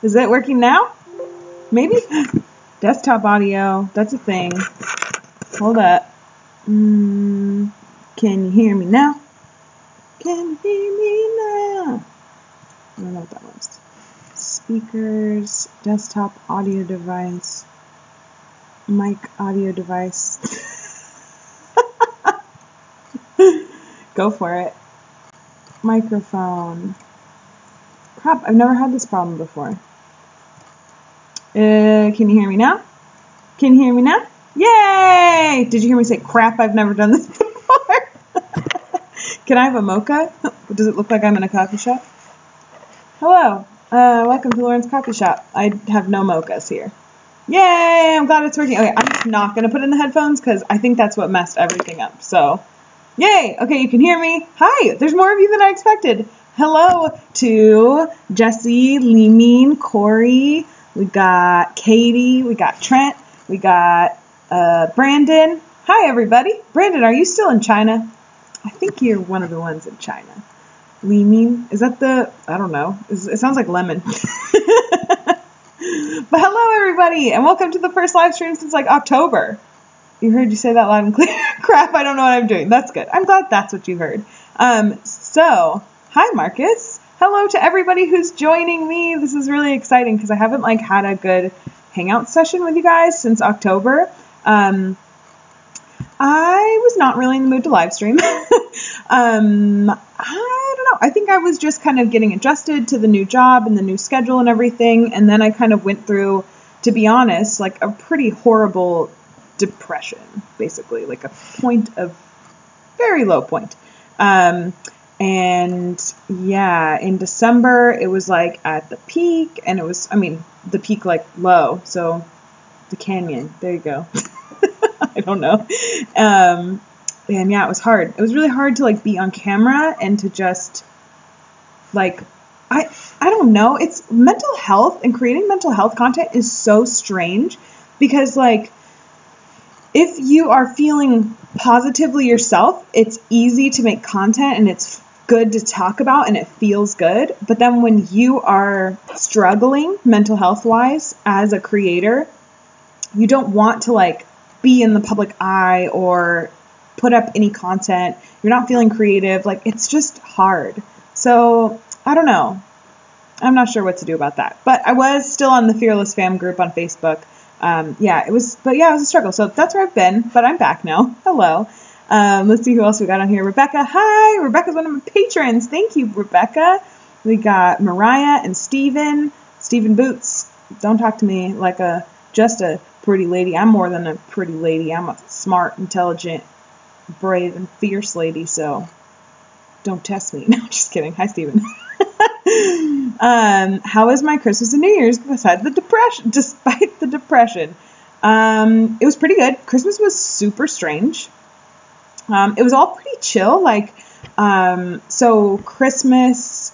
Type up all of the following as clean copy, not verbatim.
Is it working now? Maybe? Desktop audio. That's a thing. Hold up. Can you hear me now? Can you hear me now? I don't know what that was. Speakers, desktop audio device, mic audio device. Go for it. Microphone. Crap, I've never had this problem before. Can you hear me now? Can you hear me now? Yay! Did you hear me say, crap, I've never done this before? Can I have a mocha? Does it look like I'm in a coffee shop? Hello. Welcome to Lauren's Coffee Shop. I have no mochas here. Yay! I'm glad it's working. Okay, I'm just not going to put in the headphones because I think that's what messed everything up. So, yay! Okay, you can hear me. Hi! There's more of you than I expected. Hello to Jesse, Leemine, Corey. We got Katie. We got Trent. We got Brandon. Hi, everybody. Brandon, are you still in China? I think you're one of the ones in China. Leemine? Is that the... I don't know. It sounds like lemon. But hello, everybody, and welcome to the first live stream since, like, October. You heard you say that loud and clear? Crap, I don't know what I'm doing. That's good. I'm glad that's what you heard. So, hi, Marcus. Hello to everybody who's joining me. This is really exciting because I haven't, like, had a good hangout session with you guys since October. I was not really in the mood to live stream. I don't know. I think I was just kind of getting adjusted to the new job and the new schedule and everything. And then I kind of went through, to be honest, like a pretty horrible depression, basically, like a point of very low point. And yeah, in December, it was like at the peak, and it was, I mean, the peak like low. So the canyon, there you go. I don't know. And yeah, it was hard. It was really hard to like be on camera and to just like, I don't know. It's mental health, and creating mental health content is so strange because like, if you are feeling positively yourself, it's easy to make content and it's good to talk about and it feels good. But then when you are struggling mental health wise as a creator, you don't want to like be in the public eye or put up any content. You're not feeling creative. Like, it's just hard. So I don't know. I'm not sure what to do about that, but I was still on the Fearless Fam group on Facebook. It was a struggle. So that's where I've been, but I'm back now. Hello. Let's see who else we got on here. Rebecca. Hi. Rebecca's one of my patrons. Thank you, Rebecca. We got Mariah and Steven Boots. Don't talk to me like just a pretty lady. I'm more than a pretty lady. I'm a smart, intelligent, brave, and fierce lady. So don't test me. No, just kidding. Hi, Steven. How was my Christmas and New Year's despite the depression? It was pretty good. Christmas was super strange. It was all pretty chill. Like, so Christmas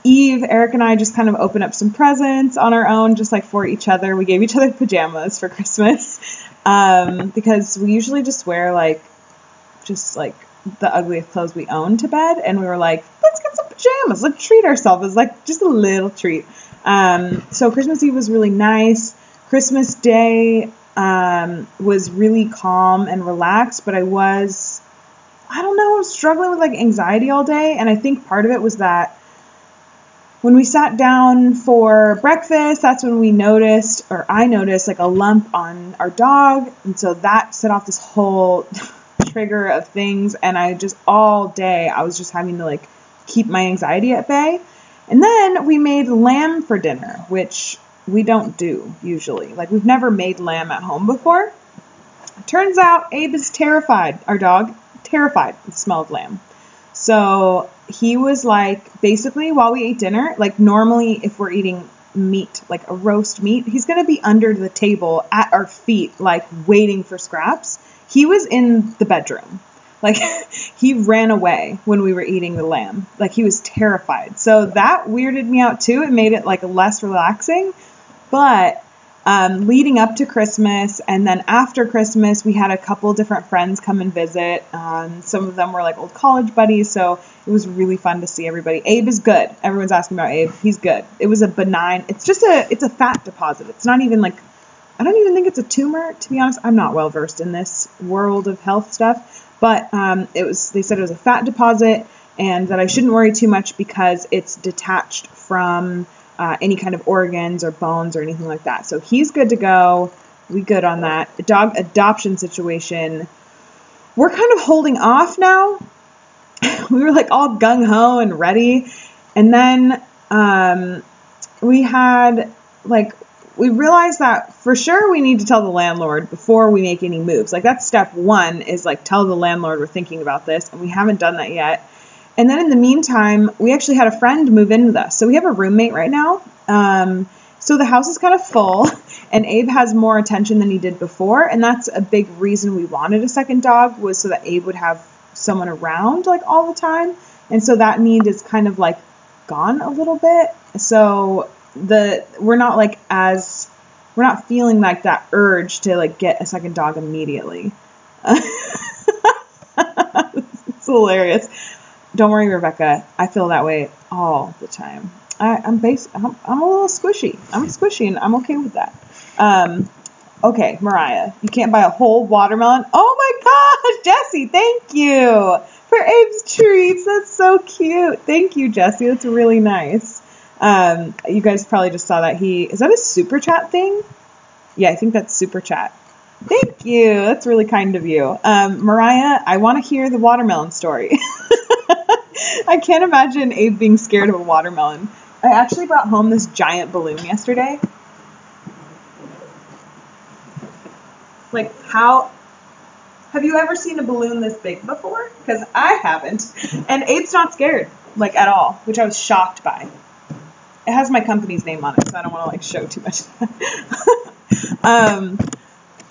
Eve, Eric and I just kind of opened up some presents on our own, just like for each other. We gave each other pajamas for Christmas, because we usually just wear like the ugliest clothes we own to bed. And we were like, let's get some pajamas. Let's treat ourselves. It's like just a little treat. So Christmas Eve was really nice. Christmas Day, was really calm and relaxed, but I was struggling with like anxiety all day. And I think part of it was that when we sat down for breakfast, that's when I noticed like a lump on our dog. And so that set off this whole trigger of things. And all day, I was just having to like keep my anxiety at bay. And then we made lamb for dinner, which we don't do usually. Like, we've never made lamb at home before. Turns out Abe is terrified, our dog, terrified of the smell of lamb. So he was like, basically while we ate dinner, like normally if we're eating meat, like a roast meat, he's going to be under the table at our feet, like waiting for scraps. He was in the bedroom. Like, he ran away when we were eating the lamb. Like, he was terrified. So that weirded me out too. It made it like less relaxing. But leading up to Christmas. And then after Christmas, we had a couple different friends come and visit. Some of them were like old college buddies. So it was really fun to see everybody. Abe is good. Everyone's asking about Abe. He's good. It was a benign, it's a fat deposit. It's not even like, I don't even think it's a tumor, to be honest. I'm not well versed in this world of health stuff, but they said it was a fat deposit and that I shouldn't worry too much because it's detached from any kind of organs or bones or anything like that. So he's good to go. We good on that. The dog adoption situation, we're kind of holding off now. We were like all gung-ho and ready. And then we realized that for sure we need to tell the landlord before we make any moves. Like that's step one, is like tell the landlord we're thinking about this, and we haven't done that yet. And then in the meantime, we actually had a friend move in with us. So we have a roommate right now. So the house is kind of full and Abe has more attention than he did before. And that's a big reason we wanted a second dog, was so that Abe would have someone around like all the time. And so that need is kind of like gone a little bit. So we're not feeling like that urge to like get a second dog immediately. It's hilarious. Don't worry, Rebecca. I feel that way all the time. I'm a little squishy. I'm squishy and I'm okay with that. Okay, Mariah, you can't buy a whole watermelon. Oh my gosh, Jessie, thank you for Abe's treats. That's so cute. Thank you, Jessie. That's really nice. You guys probably just saw that is that a super chat thing? Yeah, I think that's super chat. Thank you. That's really kind of you. Mariah, I want to hear the watermelon story. I can't imagine Abe being scared of a watermelon. I actually brought home this giant balloon yesterday. Like, have you ever seen a balloon this big before? Because I haven't. And Abe's not scared, like, at all, which I was shocked by. It has my company's name on it, so I don't want to, like, show too much.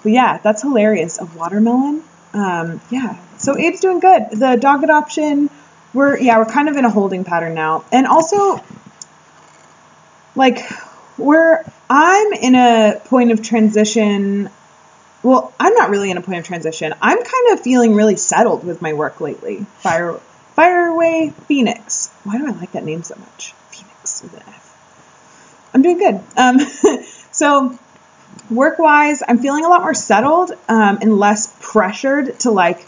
But yeah, that's hilarious. A watermelon. Yeah. So Abe's doing good. The dog adoption, we're kind of in a holding pattern now. And also, like, I'm in a point of transition. Well, I'm not really in a point of transition. I'm kind of feeling really settled with my work lately. Fireway Phoenix. Why do I like that name so much? Phoenix with an F. I'm doing good. So work-wise, I'm feeling a lot more settled and less pressured to like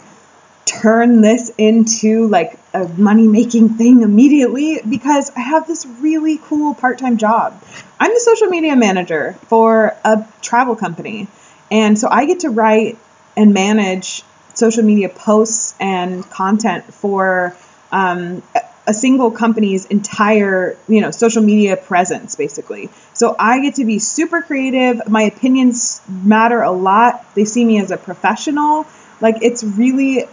turn this into like a money-making thing immediately, because I have this really cool part-time job. I'm the social media manager for a travel company. And so I get to write and manage social media posts and content for a single company's entire, social media presence, basically. So I get to be super creative. My opinions matter a lot. They see me as a professional. Like, it's really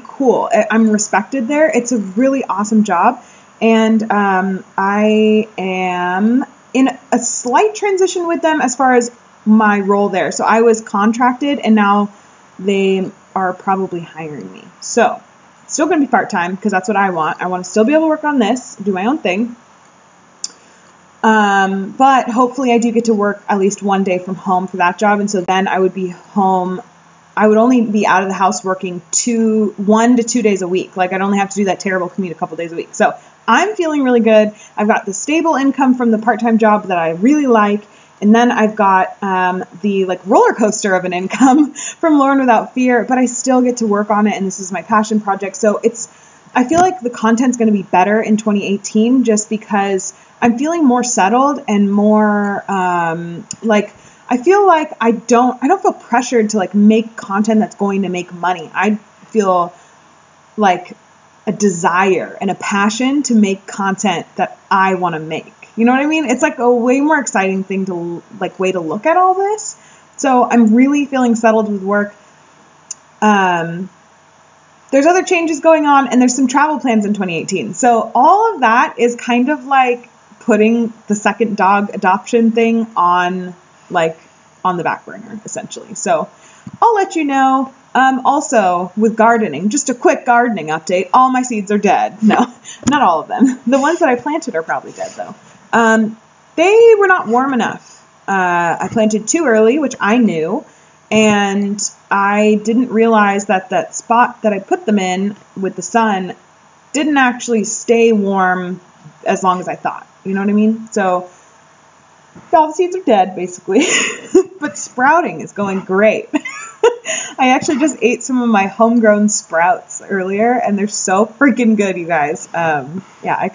cool. I'm respected there. It's a really awesome job. And I am in a slight transition with them as far as my role there. So I was contracted and now they are probably hiring me. So it's still going to be part-time because that's what I want. I want to still be able to work on this, do my own thing. But hopefully I do get to work at least one day from home for that job. And so then I would be home. I would only be out of the house working 1 to 2 days a week. Like, I'd only have to do that terrible commute a couple days a week. So I'm feeling really good. I've got the stable income from the part-time job that I really like. And then I've got the like roller coaster of an income from Lauren Without Fear, but I still get to work on it. And this is my passion project. So I feel like the content's going to be better in 2018 just because I'm feeling more settled and more I feel like I don't feel pressured to like make content that's going to make money. I feel like a desire and a passion to make content that I want to make. You know what I mean? It's like a way more exciting way to look at all this. So I'm really feeling settled with work. There's other changes going on and there's some travel plans in 2018. So all of that is kind of like putting the second dog adoption thing on the back burner, essentially. So I'll let you know. Also with gardening, just a quick gardening update. All my seeds are dead. No, not all of them. The ones that I planted are probably dead though. They were not warm enough. I planted too early, which I knew, and I didn't realize that that spot that I put them in with the sun didn't actually stay warm as long as I thought. You know what I mean? So all the seeds are dead, basically, but sprouting is going great. I actually just ate some of my homegrown sprouts earlier, and they're so freaking good, you guys. Yeah,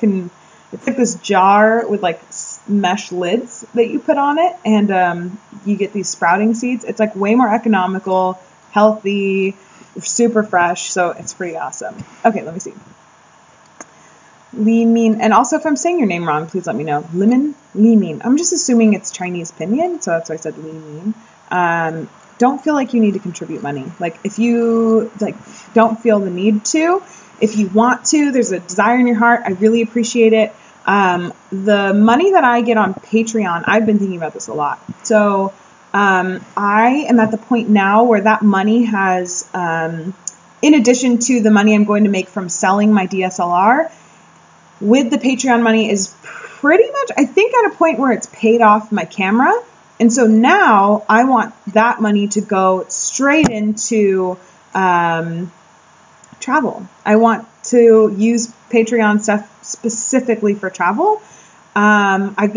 it's like this jar with like mesh lids that you put on it, and you get these sprouting seeds. It's like way more economical, healthy, super fresh, so it's pretty awesome. Okay, let me see. Li Min, and also if I'm saying your name wrong, please let me know. Li Min. I'm just assuming it's Chinese pinyin, so that's why I said Li Min. Don't feel like you need to contribute money. Like if you don't feel the need to, if you want to, there's a desire in your heart. I really appreciate it. The money that I get on Patreon, I've been thinking about this a lot. So I am at the point now where that money has, in addition to the money I'm going to make from selling my DSLR, with the Patreon money is pretty much, I think, at a point where it's paid off my camera. And so now I want that money to go straight into travel. I want to use Patreon stuff specifically for travel. I've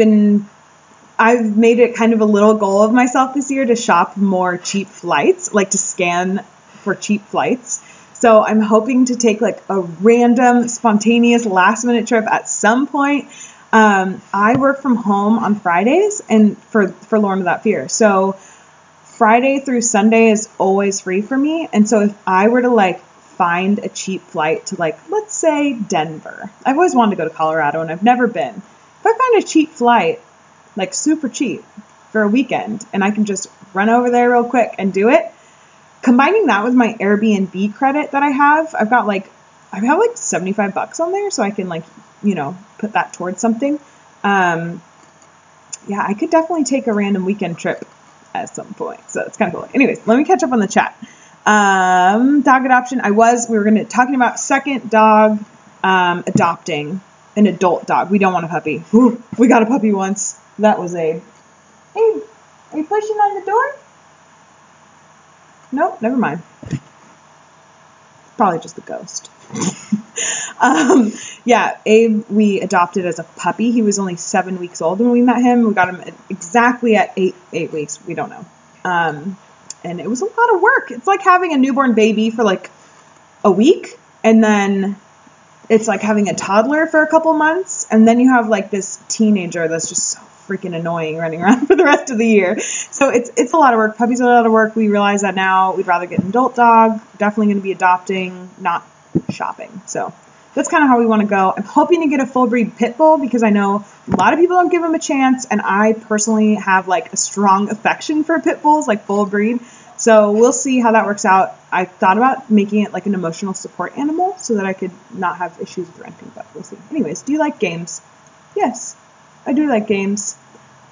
made it kind of a little goal of myself this year to shop more cheap flights, like to scan for cheap flights. So I'm hoping to take like a random, spontaneous, last minute trip at some point. I work from home on Fridays and for Lauren Without Fear. So Friday through Sunday is always free for me. And so if I were to like find a cheap flight to like, let's say Denver, I've always wanted to go to Colorado and I've never been. If I find a cheap flight, like super cheap for a weekend, and I can just run over there real quick and do it, combining that with my Airbnb credit that I have like 75 bucks on there, so I can like, put that towards something. Yeah, I could definitely take a random weekend trip at some point. So it's kind of cool. Anyways, let me catch up on the chat. Dog adoption. We were talking about second dog, adopting an adult dog. We don't want a puppy. Ooh, we got a puppy once. That was Abe. Abe, are you pushing on the door? Nope, never mind. Probably just a ghost. Yeah, Abe, we adopted as a puppy. He was only 7 weeks old when we met him. We got him exactly at eight weeks. We don't know. And it was a lot of work. It's like having a newborn baby for like a week, and then it's like having a toddler for a couple months, and then you have like this teenager that's just so freaking annoying running around for the rest of the year. So it's a lot of work. Puppies are a lot of work. We realize that now. We'd rather get an adult dog. Definitely going to be adopting, not shopping. So that's kind of how we want to go. I'm hoping to get a full breed pit bull because I know a lot of people don't give them a chance, and I personally have like a strong affection for pit bulls, like full breed. So we'll see how that works out. I thought about making it like an emotional support animal so that I could not have issues with renting, but we'll see. Anyways, do you like games? Yes, I do like games.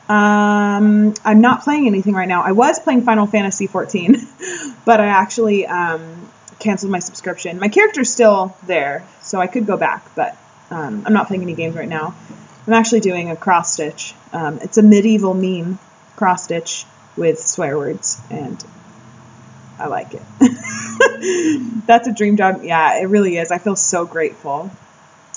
I'm not playing anything right now. I was playing Final Fantasy 14, but I actually canceled my subscription. My character's still there, so I could go back, but I'm not playing any games right now. I'm actually doing a cross stitch. It's a medieval meme cross stitch with swear words, and I like it. That's a dream job. Yeah, it really is. I feel so grateful.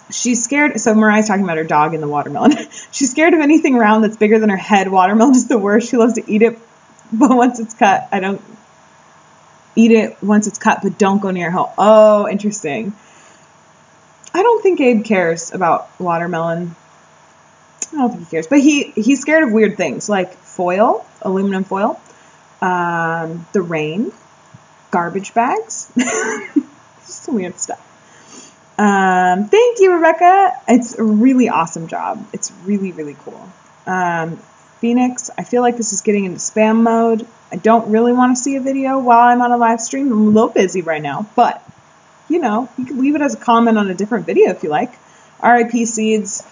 She's scared. So Mariah's talking about her dog in the watermelon. She's scared of anything round that's bigger than her head. Watermelon is the worst. She loves to eat it, but once it's cut, I don't eat it once it's cut, but don't go near her. Oh, interesting. I don't think Abe cares about watermelon. I don't think he cares, but he's scared of weird things like foil, aluminum foil, the rain, garbage bags, just some weird stuff. Thank you, Rebecca. It's a really awesome job. It's really, really cool. Phoenix, I feel like this is getting into spam mode. I don't really want to see a video while I'm on a live stream. I'm a little busy right now, but you can leave it as a comment on a different video if you like. RIP seeds.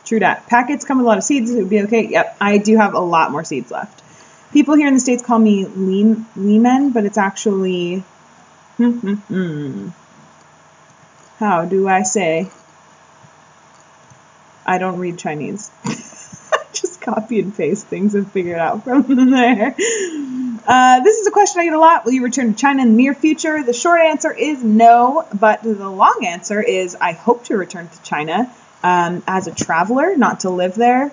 True dat. Packets come with a lot of seeds. It would be okay. Yep, I do have a lot more seeds left. People here in the States call me Leeman, but it's actually how do I say? I don't read Chinese. just copy and paste things and figure it out from there. This is a question I get a lot. Will you return to China in the near future? The short answer is no, but the long answer is I hope to return to China as a traveler, not to live there.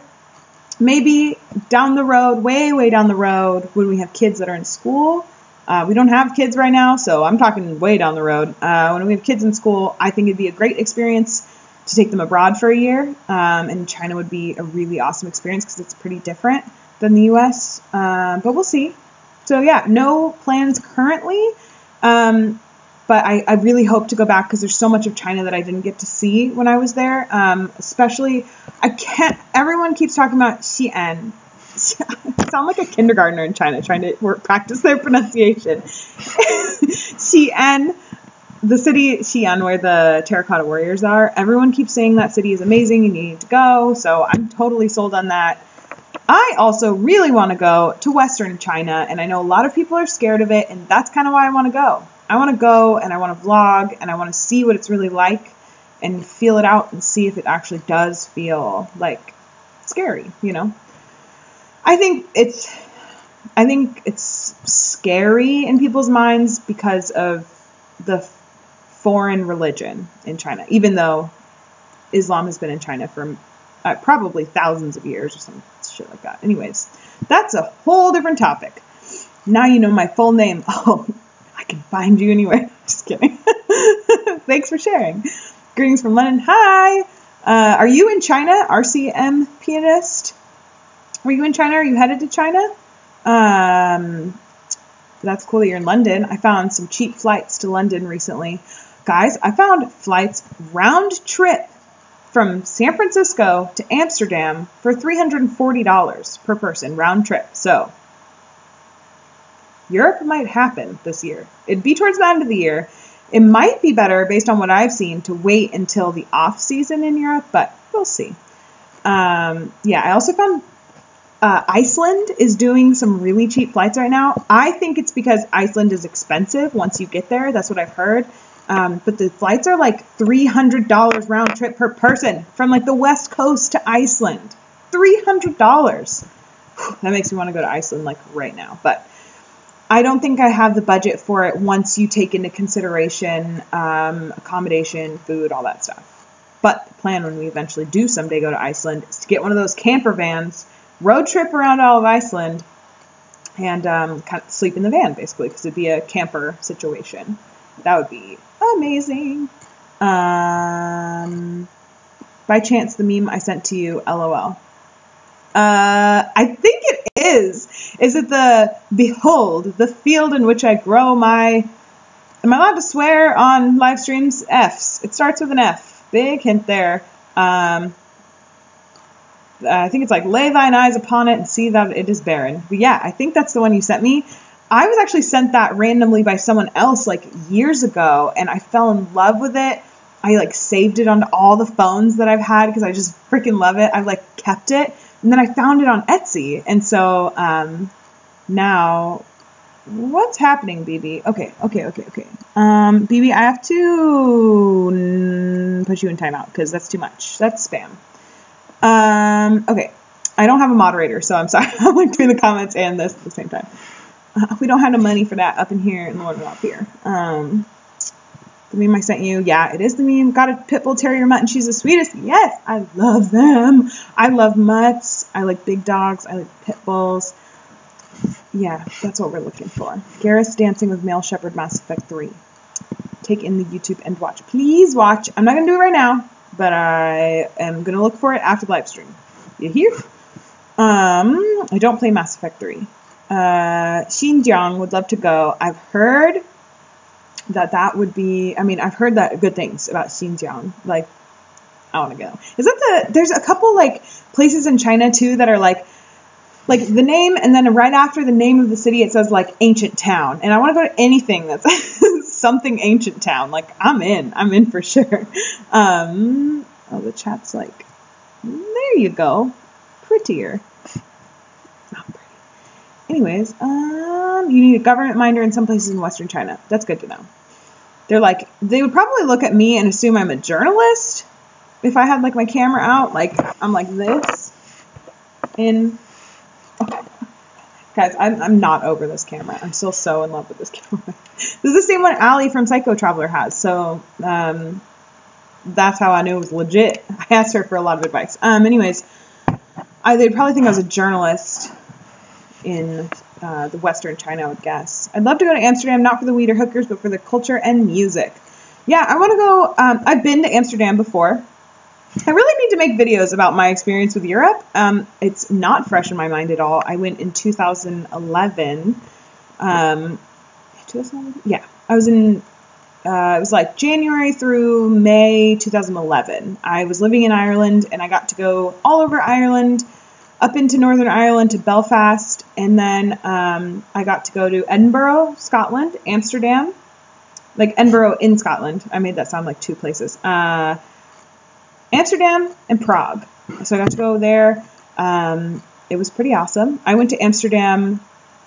Maybe down the road, way down the road, when we have kids that are in school. We don't have kids right now, so I'm talking way down the road. When we have kids in school, I think it'd be a great experience to take them abroad for a year. And China would be a really awesome experience because it's pretty different than the U.S. But we'll see. So yeah, no plans currently. But I really hope to go back because there's so much of China that I didn't get to see when I was there. Especially, everyone keeps talking about Xi'an. I sound like a kindergartner in China trying to practice their pronunciation. Xi'an, the city Xi'an where the terracotta warriors are. Everyone keeps saying that city is amazing and you need to go. So I'm totally sold on that. I also really want to go to Western China, and I know a lot of people are scared of it, and that's kind of why I want to go. I want to go and I want to vlog and I want to see what it's really like and feel it out and see if it actually does feel like scary, you know? I think it's scary in people's minds because of the foreign religion in China, even though Islam has been in China for probably thousands of years or some shit like that. Anyways, that's a whole different topic. Now you know my full name. Oh, I can find you anywhere. Just kidding. Thanks for sharing. Greetings from London. Hi. Are you in China? RCM pianist. Were you in China? Are you headed to China? That's cool that you're in London. I found some cheap flights to London recently. Guys, I found flights round trip from San Francisco to Amsterdam for $340 per person, round trip. So Europe might happen this year. It'd be towards the end of the year. It might be better, based on what I've seen, to wait until the off season in Europe, but we'll see. Yeah, I also found Iceland is doing some really cheap flights right now. I think it's because Iceland is expensive once you get there. That's what I've heard. But the flights are like $300 round trip per person from like the West Coast to Iceland. $300. That makes me want to go to Iceland like right now. But I don't think I have the budget for it once you take into consideration accommodation, food, all that stuff. But the plan when we eventually do someday go to Iceland is to get one of those camper vans, road trip around all of Iceland, and kind of sleep in the van basically because it'd be a camper situation. That would be amazing. By chance, the meme I sent to you, LOL. I think it is. Is it the behold, the field in which I grow my... Am I allowed to swear on live streams? F's. It starts with an F. Big hint there. I think it's like, lay thine eyes upon it and see that it is barren. But yeah, I think that's the one you sent me. I was actually sent that randomly by someone else like years ago, and I fell in love with it. I like saved it onto all the phones that I've had because I just freaking love it. I've like kept it, and then I found it on Etsy, and so now what's happening, BB? Okay. BB, I have to put you in timeout because that's too much. That's spam. Okay, I don't have a moderator, so I'm sorry. I'm like doing the comments and this at the same time. We don't have the money for that up in here in Lauren Without Fear. The meme I sent you, yeah, it is the meme. Got a pit bull terrier mutt and she's the sweetest. Yes, I love them. I love mutts. I like big dogs. I like pit bulls. Yeah, that's what we're looking for. Garrus dancing with male shepherd Mass Effect 3. Take in the YouTube and watch. Please watch. I'm not going to do it right now, but I am going to look for it after the live stream. You hear? I don't play Mass Effect 3. Xinjiang would love to go. I've heard that would be, I've heard that good things about Xinjiang. Like, I want to go. Is that there's a couple like places in China too that are like the name, and then right after the name of the city it says like ancient town. And I want to go to anything that's something ancient town. Like, I'm in for sure. Oh, the chat's like, there you go. Prettier. Not pretty. Anyways, you need a government minder in some places in Western China. That's good to know. They're like, they would probably look at me and assume I'm a journalist if I had like my camera out. Like, I'm like this. in. Guys, I'm not over this camera. I'm still so in love with this camera. This is the same one Allie from Psycho Traveler has. So that's how I knew it was legit. I asked her for a lot of advice. Anyways, they'd probably think I was a journalist in the Western China, I would guess. I'd love to go to Amsterdam, not for the weed or hookers, but for the culture and music. Yeah, I want to go. I've been to Amsterdam before. I really need to make videos about my experience with Europe. It's not fresh in my mind at all. I went in 2011. 2011? Yeah, I was in, it was like January through May 2011. I was living in Ireland, and I got to go all over Ireland, up into Northern Ireland to Belfast, and then I got to go to Edinburgh, Scotland, Amsterdam, like Edinburgh in Scotland. I made that sound like two places. Amsterdam and Prague. So I got to go there. It was pretty awesome. I went to Amsterdam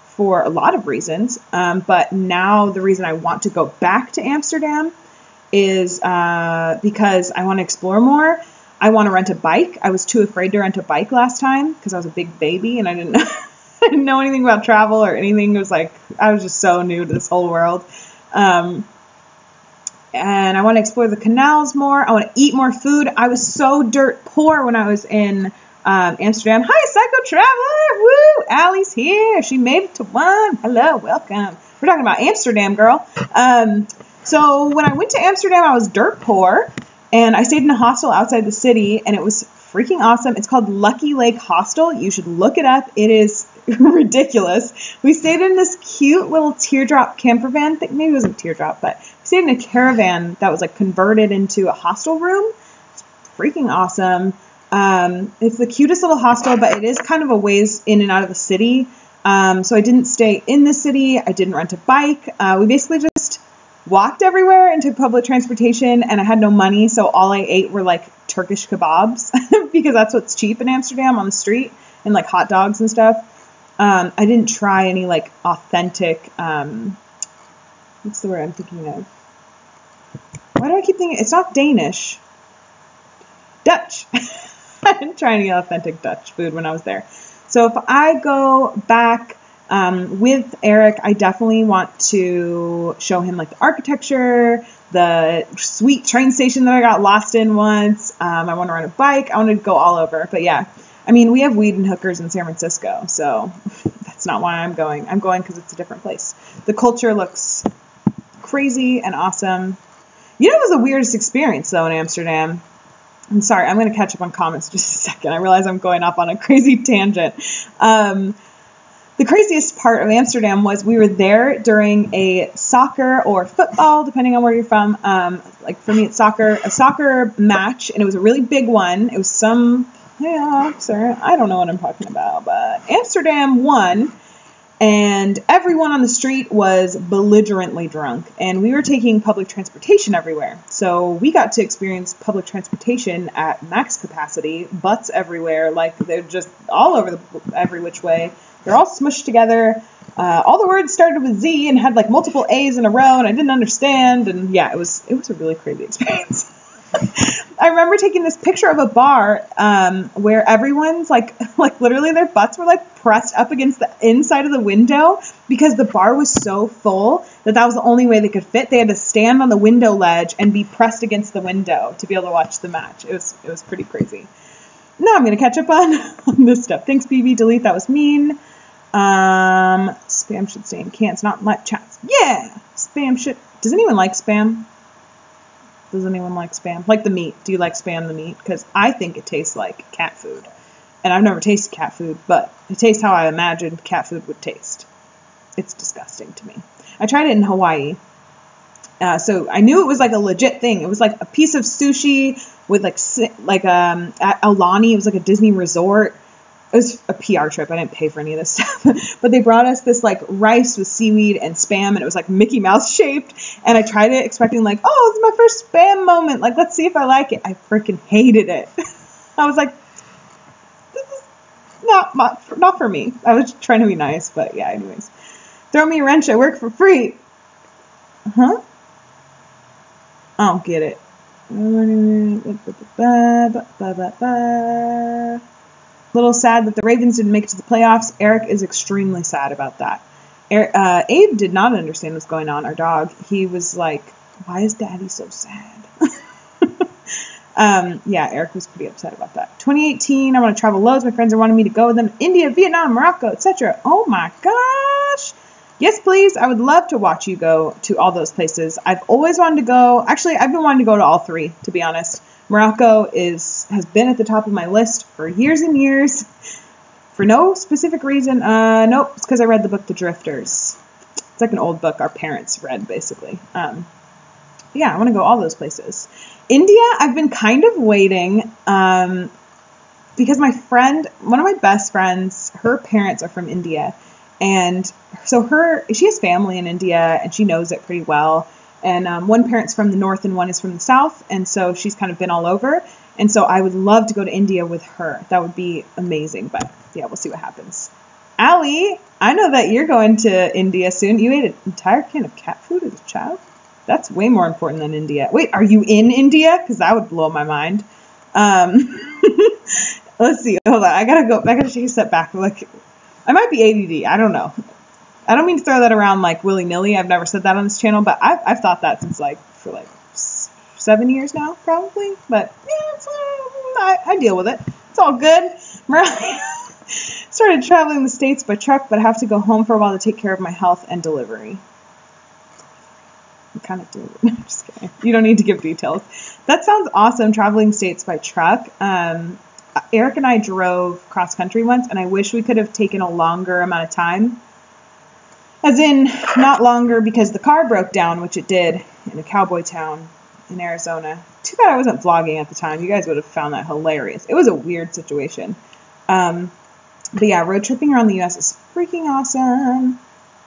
for a lot of reasons, but now the reason I want to go back to Amsterdam is because I want to explore more. I want to rent a bike. I was too afraid to rent a bike last time because I was a big baby and I didn't know anything about travel or anything. It was like I was just so new to this whole world. And I want to explore the canals more. I want to eat more food. I was so dirt poor when I was in Amsterdam. Hi, Psycho Traveler! Woo! Allie's here. She made it to one. Hello, welcome. We're talking about Amsterdam, girl. So when I went to Amsterdam, I was dirt poor, and I stayed in a hostel outside the city, and it was freaking awesome. It's called Lucky Lake Hostel. You should look it up. It is ridiculous. We stayed in this cute little teardrop camper van thing. Maybe it wasn't teardrop, but we stayed in a caravan that was like converted into a hostel room. It's freaking awesome. It's the cutest little hostel, but it is kind of a ways in and out of the city. So I didn't stay in the city. I didn't rent a bike. We basically just walked everywhere and took public transportation, and I had no money, so all I ate were like Turkish kebabs because that's what's cheap in Amsterdam on the street, and like hot dogs and stuff. I didn't try any like authentic, what's the word I'm thinking of? Why do I keep thinking, it's not Danish. Dutch. I didn't try any authentic Dutch food when I was there. So if I go back with Eric, I definitely want to show him like the architecture, the sweet train station that I got lost in once. I want to ride a bike. I want to go all over. But yeah, I mean, we have weed and hookers in San Francisco, so that's not why I'm going. I'm going because it's a different place. The culture looks crazy and awesome. You know, it was the weirdest experience though in Amsterdam. I'm sorry, I'm going to catch up on comments in just a second. I realize I'm going off on a crazy tangent. The craziest part of Amsterdam was we were there during a soccer or football, depending on where you're from. Like for me, it's soccer, a soccer match, and it was a really big one. It was sir, I don't know what I'm talking about, but Amsterdam won, and everyone on the street was belligerently drunk, and we were taking public transportation everywhere. So we got to experience public transportation at max capacity, butts everywhere, like they're just all over every which way. They're all smushed together. All the words started with Z and had like multiple A's in a row, and I didn't understand. And yeah, it was a really crazy experience. I remember taking this picture of a bar where everyone's like literally their butts were like pressed up against the inside of the window because the bar was so full that was the only way they could fit. They had to stand on the window ledge and be pressed against the window to be able to watch the match. It was pretty crazy. Now I'm going to catch up on this stuff. Thanks, BB. Delete. That was mean. Spam should stay in cans, not live chats. Yeah! Spam should. Does anyone like spam? Does anyone like spam? Like the meat. Do you like spam the meat? Because I think it tastes like cat food. And I've never tasted cat food, but it tastes how I imagined cat food would taste. It's disgusting to me. I tried it in Hawaii. So I knew it was like a legit thing. It was like a piece of sushi with at Aulani. It was like a Disney resort. It was a PR trip. I didn't pay for any of this stuff, but they brought us this like rice with seaweed and spam, and it was like Mickey Mouse shaped. And I tried it expecting like, oh, it's my first spam moment. Like, let's see if I like it. I freaking hated it. I was like, this is not for me. I was trying to be nice, but yeah, anyways. Throw me a wrench. I work for free. Huh? I don't get it. little sad that the Ravens didn't make it to the playoffs. Eric is extremely sad about that. Abe did not understand what's going on, our dog. He was like, why is Daddy so sad? Yeah, Eric was pretty upset about that. 2018, I want to travel loads. My friends are wanting me to go with them. India, Vietnam, Morocco, etc. Oh my gosh. Yes, please. I would love to watch you go to all those places. I've always wanted to go. Actually, I've been wanting to go to all three, to be honest. Morocco has been at the top of my list for years and years for no specific reason. Nope, it's because I read the book The Drifters. It's like an old book our parents read, basically. Yeah, I want to go all those places. India, I've been kind of waiting because my friend, one of my best friends, her parents are from India. And so she has family in India and she knows it pretty well. And one parent's from the north and one is from the south. And so she's kind of been all over. And so I would love to go to India with her. That would be amazing. But yeah, we'll see what happens. Allie, I know that you're going to India soon. You ate an entire can of cat food as a child? That's way more important than India. Wait, are you in India? Because that would blow my mind. Let's see. Hold on. I gotta take a step back. Like, I might be ADD. I don't know. I don't mean to throw that around like willy-nilly. I've never said that on this channel, but I've thought that since for 7 years now, probably. But yeah, I deal with it. It's all good. Started traveling the States by truck, but I have to go home for a while to take care of my health and delivery. I'm kind of doing it. I'm just kidding. You don't need to give details. That sounds awesome, traveling States by truck. Eric and I drove cross country once, and I wish we could have taken a longer amount of time. As in, not longer because the car broke down, which it did in a cowboy town in Arizona. Too bad I wasn't vlogging at the time. You guys would have found that hilarious. It was a weird situation. But yeah, road tripping around the U.S. is freaking awesome.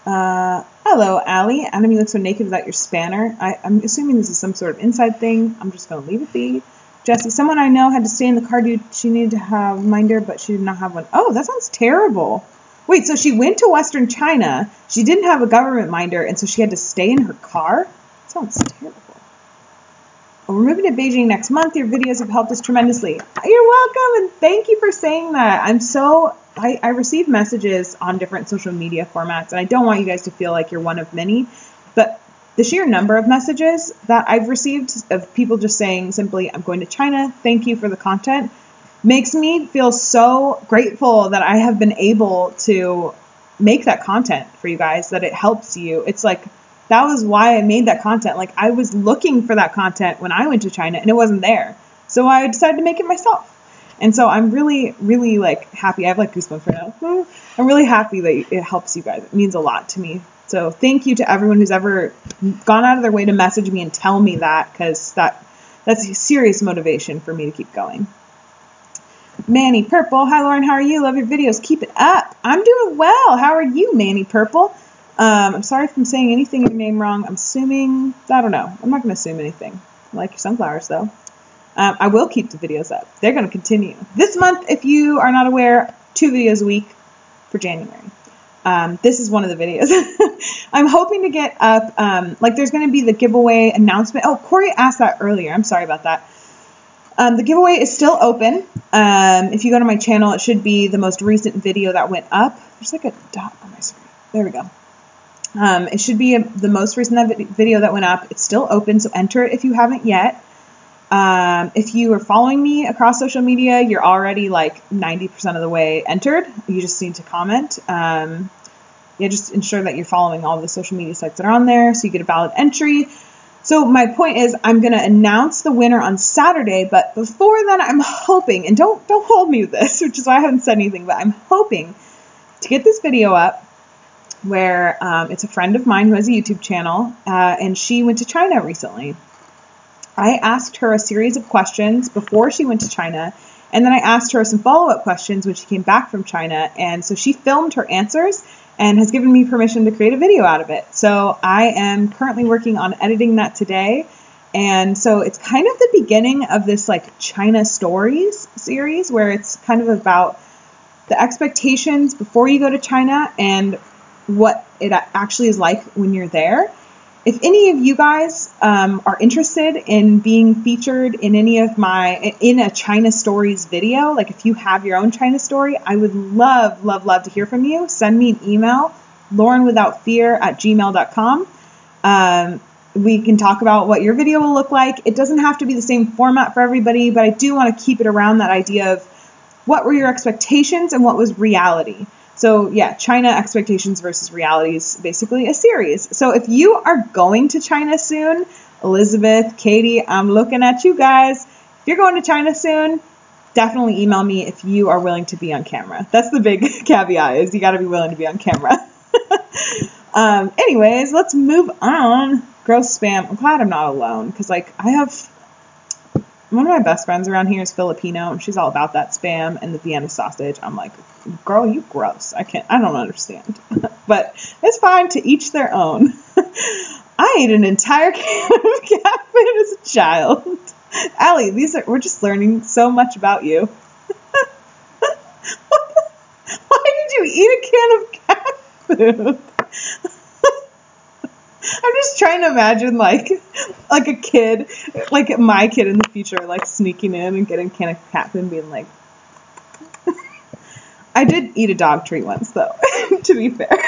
Hello, Allie. Adam, you look so naked without your spanner. I'm assuming this is some sort of inside thing. I'm just going to leave it be. Jesse, someone I know had to stay in the car due she needed to have a minder, but she did not have one. Oh, that sounds terrible. Wait, so she went to Western China. She didn't have a government minder, and so she had to stay in her car? That sounds terrible. Well, we're moving to Beijing next month. Your videos have helped us tremendously. You're welcome, and thank you for saying that. I receive messages on different social media formats, and I don't want you guys to feel like you're one of many, but the sheer number of messages that I've received of people just saying simply, I'm going to China, thank you for the content, makes me feel so grateful that I have been able to make that content for you guys, that it helps you. It's like, that was why I made that content. Like, I was looking for that content when I went to China and it wasn't there. So I decided to make it myself. And so I'm really, really like happy. I have like goosebumps right now. I'm really happy that it helps you guys. It means a lot to me. So thank you to everyone who's ever gone out of their way to message me and tell me that, because that's a serious motivation for me to keep going. Manny Purple. Hi, Lauren. How are you? Love your videos. Keep it up. I'm doing well. How are you, Manny Purple? I'm sorry if I'm saying anything in your name wrong. I'm assuming, I don't know. I'm not going to assume anything. I like your sunflowers, though. I will keep the videos up. They're going to continue. This month, if you are not aware, 2 videos a week for January. This is one of the videos. I'm hoping to get up, like there's going to be the giveaway announcement. Oh, Corey asked that earlier. I'm sorry about that. The giveaway is still open. If you go to my channel, it should be the most recent video that went up. There's like a dot on my screen. There we go. It should be the most recent video that went up. It's still open, so enter it if you haven't yet. If you are following me across social media, you're already like 90% of the way entered. You just need to comment. Yeah, just ensure that you're following all the social media sites that are on there so you get a valid entry. So my point is, I'm going to announce the winner on Saturday, but before then I'm hoping, and don't hold me with this, which is why I haven't said anything, but I'm hoping to get this video up where it's a friend of mine who has a YouTube channel, and she went to China recently. I asked her a series of questions before she went to China, and then I asked her some follow-up questions when she came back from China, and so she filmed her answers and has given me permission to create a video out of it. So I am currently working on editing that today, and so it's kind of the beginning of this like China Stories series where it's kind of about the expectations before you go to China and what it actually is like when you're there. If any of you guys are interested in being featured in in a China Stories video, like if you have your own China story, I would love, love, love to hear from you. Send me an email, laurenwithoutfear@gmail.com. We can talk about what your video will look like. It doesn't have to be the same format for everybody, but I do want to keep it around that idea of what were your expectations and what was reality. So yeah, China expectations versus reality is basically a series. So if you are going to China soon, Elizabeth, Katie, I'm looking at you guys. If you're going to China soon, definitely email me if you are willing to be on camera. That's the big caveat, is you got to be willing to be on camera. Anyways, let's move on. Gross spam. I'm glad I'm not alone, because like I have one of my best friends around here is Filipino, and she's all about that spam and the Vienna sausage. I'm like, girl, you gross. I don't understand. But it's fine, to each their own. I ate an entire can of cat food as a child. Allie, we're just learning so much about you. Why did you eat a can of cat food? I'm just trying to imagine like a kid, like my kid in the future, like sneaking in and getting a can of cat food and being like, I did eat a dog treat once though, to be fair.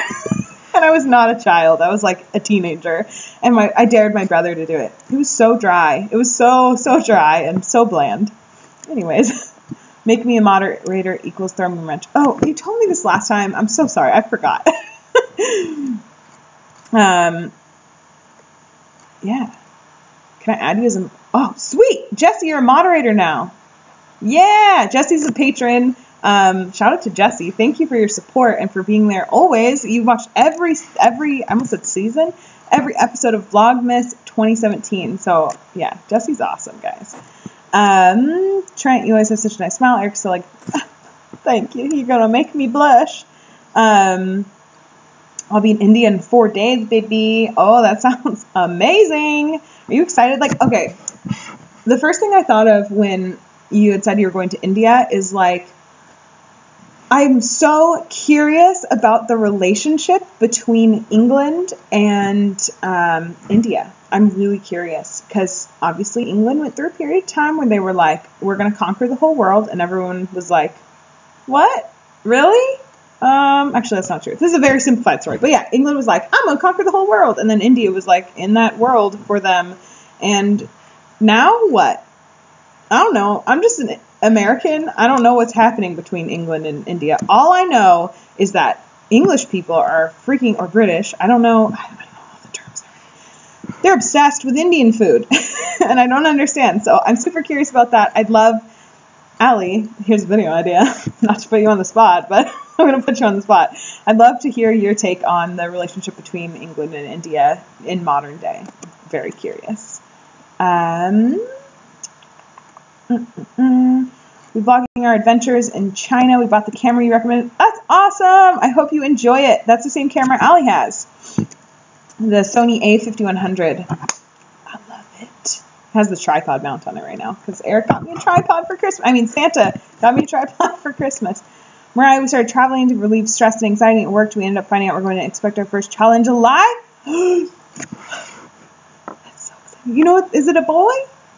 And I was not a child. I was like a teenager, and I dared my brother to do it. It was so dry. It was so dry and so bland. Anyways, make me a moderator equals throw me a wrench. Oh, you told me this last time. I'm so sorry. I forgot. Yeah. Can I add you as a... Oh, sweet. Jesse, you're a moderator now. Yeah. Jesse's a patron. Shout out to Jesse. Thank you for your support and for being there always. You watched every, I almost said season, every episode of Vlogmas 2017. So yeah, Jesse's awesome, guys. Trent, you always have such a nice smile. Eric's still like, thank you. You're going to make me blush. I'll be in India in 4 days, baby. Oh, that sounds amazing. Are you excited? Like, okay, the first thing I thought of when you had said you were going to India is like, I'm so curious about the relationship between England and India. I'm really curious because obviously England went through a period of time when they were like, we're going to conquer the whole world. And everyone was like, what? Really? Actually, that's not true. This is a very simplified story. But yeah, England was like, I'm going to conquer the whole world. And then India was like in that world for them. And now what? I don't know. I'm just an American. I don't know what's happening between England and India. All I know is that English people are freaking, or British. I don't know all the terms. They're obsessed with Indian food. And I don't understand. So I'm super curious about that. I'd love, Allie, here's a video idea. Not to put you on the spot, but I'm going to put you on the spot. I'd love to hear your take on the relationship between England and India in modern day. Very curious. We're vlogging our adventures in China. We bought the camera you recommended. That's awesome. I hope you enjoy it. That's the same camera Allie has. The Sony A5100. I love it. It has the tripod mount on it right now because Eric got me a tripod for Christmas. I mean, Santa got me a tripod for Christmas. Mariah, we started traveling to relieve stress and anxiety at work. We ended up finding out we're going to expect our first child in July. That's so exciting. You know what? Is it a boy?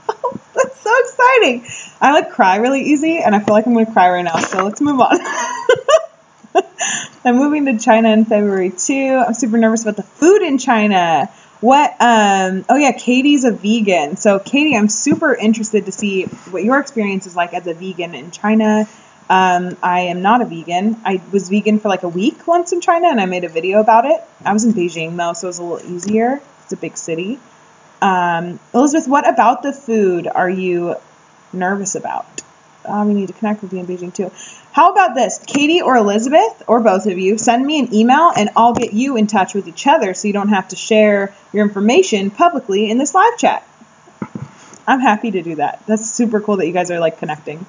Oh, that's so exciting. I like cry really easy, and I feel like I'm going to cry right now, so let's move on. I'm moving to China in February too. I'm super nervous about the food in China. What, oh yeah, Katie's a vegan. So Katie, I'm super interested to see what your experience is like as a vegan in China. I am not a vegan. I was vegan for like a week once in China, and I made a video about it. I was in Beijing though, so it was a little easier. It's a big city. Elizabeth, what about the food are you nervous about? We need to connect with you in Beijing too. How about this? Katie or Elizabeth, or both of you, send me an email and I'll get you in touch with each other so you don't have to share your information publicly in this live chat. I'm happy to do that. That's super cool that you guys are like connecting.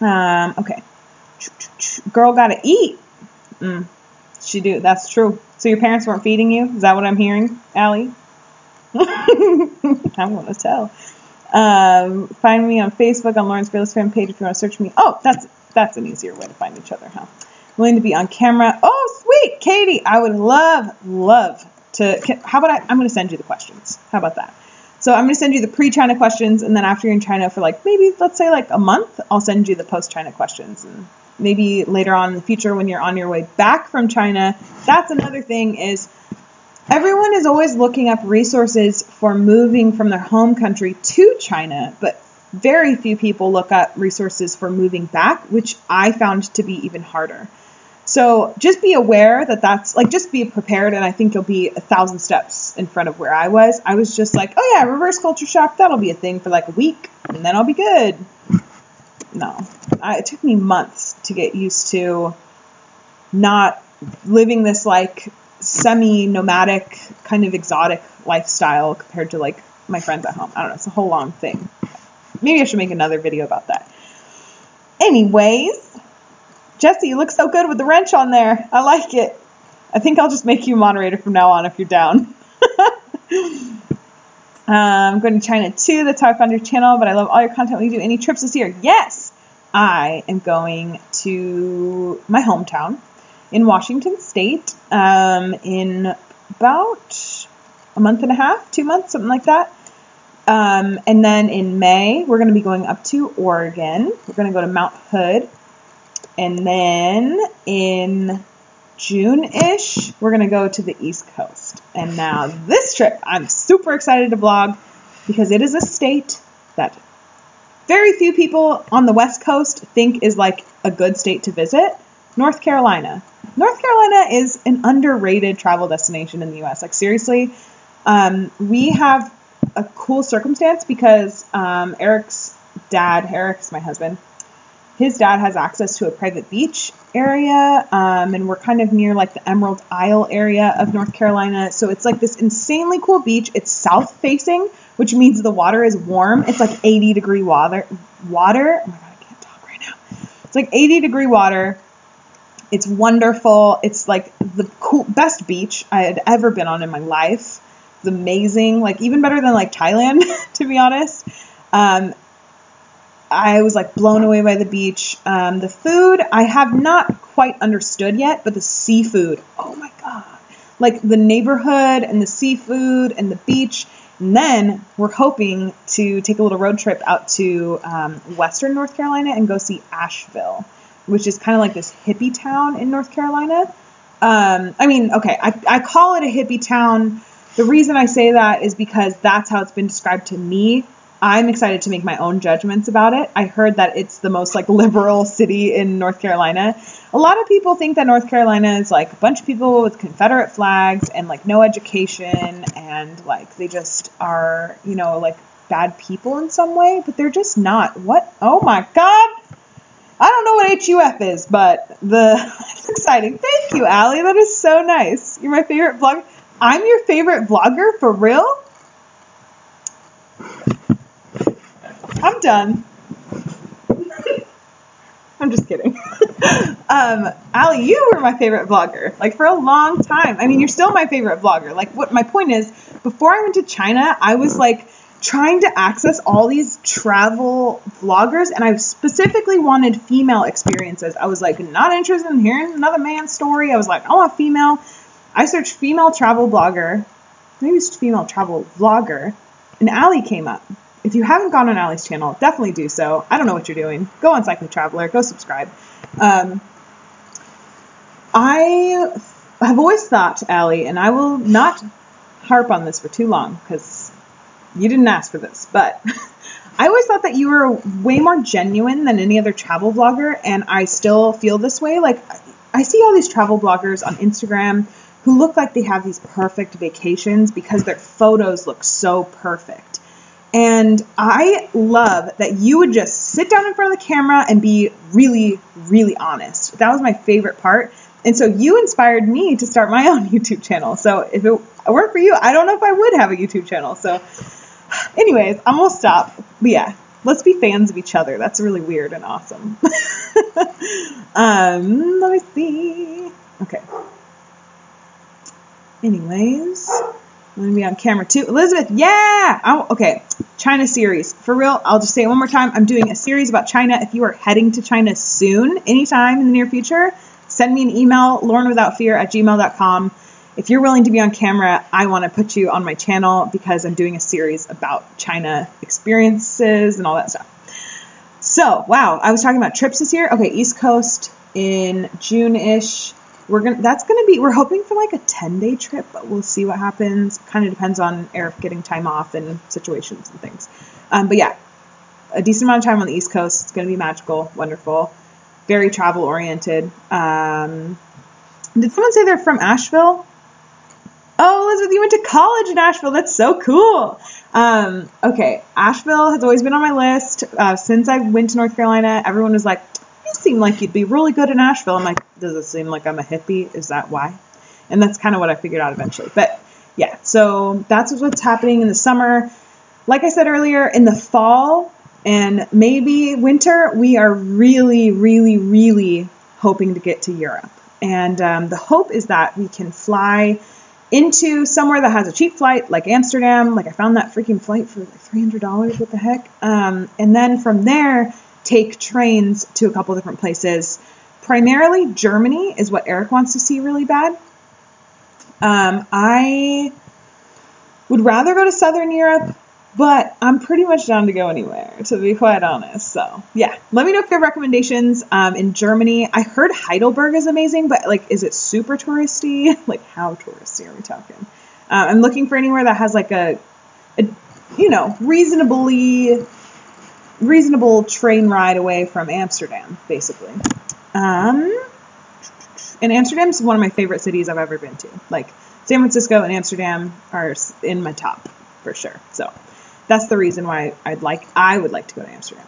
Okay. Girl gotta eat. She do. That's true. So your parents weren't feeding you? Is that what I'm hearing, Allie? I'm going to tell. Find me on Facebook on Lauren's Fearless Fan page if you want to search me. Oh, that's an easier way to find each other, huh? Willing to be on camera. Oh, sweet, Katie. I would love How about I'm going to send you the questions. How about that? So I'm going to send you the pre-China questions, and then after you're in China for like maybe, let's say like a month, I'll send you the post-China questions. And maybe later on in the future when you're on your way back from China, that's another thing is everyone is always looking up resources for moving from their home country to China, but very few people look up resources for moving back, which I found to be even harder. So just be aware that that's like, just be prepared. And I think you'll be 1,000 steps in front of where I was. I was just like, oh yeah, reverse culture shock. That'll be a thing for like a week and then I'll be good. No, it took me months to get used to not living this like semi-nomadic kind of exotic lifestyle compared to like my friends at home. I don't know. It's a whole long thing. Maybe I should make another video about that. Anyways, Jesse, you look so good with the wrench on there. I like it. I think I'll just make you moderator from now on if you're down. I'm going to China too. That's how I found your channel, but I love all your content when you do. Any trips this year? Yes, I am going to my hometown in Washington State in about a month and a half, 2 months, something like that. And then in May, we're going to be going up to Oregon. We're going to go to Mount Hood. And then in June-ish, we're going to go to the East Coast. And now this trip, I'm super excited to vlog because it is a state that very few people on the West Coast think is like a good state to visit. North Carolina. North Carolina is an underrated travel destination in the U.S. Like seriously, we have a cool circumstance because Eric's my husband, his dad has access to a private beach area, and we're kind of near like the Emerald Isle area of North Carolina. So it's like this insanely cool beach. It's south facing, which means the water is warm. It's like 80-degree water. Oh my God, I can't talk right now. It's like 80-degree water. It's wonderful. It's like the best beach I had ever been on in my life. It's amazing. Like even better than like Thailand, to be honest. I was like blown away by the beach. The food I have not quite understood yet, but the seafood, oh my God. Like the neighborhood and the seafood and the beach. And then we're hoping to take a little road trip out to Western North Carolina and go see Asheville, which is kind of like this hippie town in North Carolina. I call it a hippie town. The reason I say that is because that's how it's been described to me. I'm excited to make my own judgments about it. I heard that it's the most like liberal city in North Carolina. A lot of people think that North Carolina is like a bunch of people with Confederate flags and like no education and like they just are, you know, like bad people in some way, but they're just not. What? Oh my God. I don't know what HUF is, but it's exciting. Thank you, Allie. That is so nice. You're my favorite vlogger. I'm your favorite vlogger for real? I'm done. I'm just kidding. Allie, you were my favorite vlogger, like for a long time. I mean, you're still my favorite vlogger. Like what my point is, before I went to China, I was like trying to access all these travel vloggers, and I specifically wanted female experiences. I was like not interested in hearing another man's story. I was like, I want female. I searched female travel blogger, maybe it's female travel vlogger, and Allie came up. If you haven't gone on Allie's channel, definitely do so. I don't know what you're doing. Go on Cycling Traveler. Go subscribe. I have always thought, Allie, and I will not harp on this for too long because you didn't ask for this, but I always thought that you were way more genuine than any other travel vlogger, and I still feel this way. Like, I see all these travel bloggers on Instagram who look like they have these perfect vacations because their photos look so perfect. And I love that you would just sit down in front of the camera and be really, really honest. That was my favorite part. And so you inspired me to start my own YouTube channel. So if it weren't for you, I don't know if I would have a YouTube channel. So anyways, I'm going to stop. But yeah, let's be fans of each other. That's really weird and awesome. Let me see. Okay. Anyways, I'm going to be on camera too. Elizabeth, yeah! Okay, China series. For real, I'll just say it one more time. I'm doing a series about China. If you are heading to China soon, anytime in the near future, send me an email, laurenwithoutfear@gmail.com, if you're willing to be on camera, I want to put you on my channel because I'm doing a series about China experiences and all that stuff. So, wow, I was talking about trips this year. Okay, East Coast in June-ish. We're hoping for like a 10-day trip, but we'll see what happens. Kind of depends on Eric getting time off and situations and things. But yeah, a decent amount of time on the East Coast. It's going to be magical, wonderful, very travel oriented. Did someone say they're from Asheville? Oh, Elizabeth, you went to college in Asheville. That's so cool. Okay, Asheville has always been on my list. Since I went to North Carolina, everyone was like, you seem like you'd be really good in Asheville. I'm like, does it seem like I'm a hippie? Is that why? And that's kind of what I figured out eventually. But yeah, so that's what's happening in the summer. Like I said earlier, in the fall and maybe winter, we are really, really, really hoping to get to Europe. And the hope is that we can fly into somewhere that has a cheap flight, like Amsterdam. Like I found that freaking flight for like $300. What the heck? And then from there, take trains to a couple different places. Primarily Germany is what Eric wants to see really bad. I would rather go to Southern Europe, but I'm pretty much down to go anywhere, to be quite honest. So yeah, let me know if you have recommendations. In Germany, I heard Heidelberg is amazing, but like, is it super touristy? Like how touristy are we talking? I'm looking for anywhere that has like a reasonable train ride away from Amsterdam, basically. And Amsterdam's one of my favorite cities I've ever been to. Like San Francisco and Amsterdam are in my top for sure. So that's the reason why I would like to go to Amsterdam.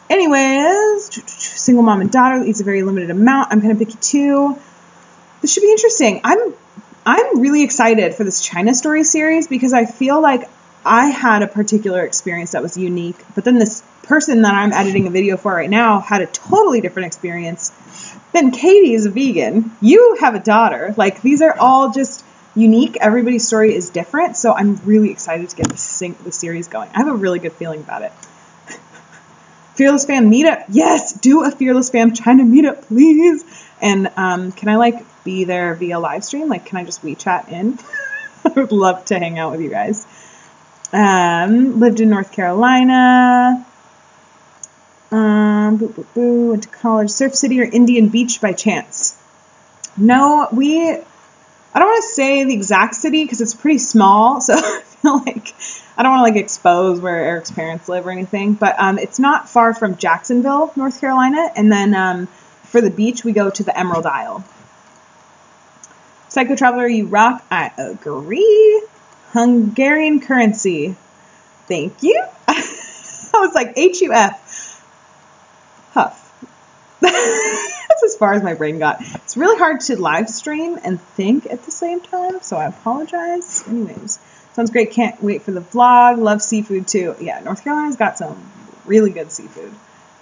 Anyways, single mom and daughter eats a very limited amount. I'm kind of picky too. This should be interesting. I'm really excited for this China story series because I feel like I had a particular experience that was unique, but then this person that I'm editing a video for right now had a totally different experience. Then Katie is a vegan. You have a daughter. Like these are all just unique. Everybody's story is different. So I'm really excited to get the series going. I have a really good feeling about it. Fearless Fam meetup. Yes, do a Fearless Fam China meetup, please. And can I like be there via live stream? Like, can I just WeChat in? I would love to hang out with you guys. Lived in North Carolina. Went to college. Surf City or Indian Beach by chance? No, I don't want to say the exact city because it's pretty small. So I feel like I don't want to like expose where Eric's parents live or anything. But it's not far from Jacksonville, North Carolina. And then for the beach, we go to the Emerald Isle. Psycho Traveler, you rock. I agree. Hungarian currency. Thank you. I was like, HUF. Huff. That's as far as my brain got. It's really hard to live stream and think at the same time, so I apologize. Anyways, sounds great. Can't wait for the vlog. Love seafood too. Yeah, North Carolina's got some really good seafood.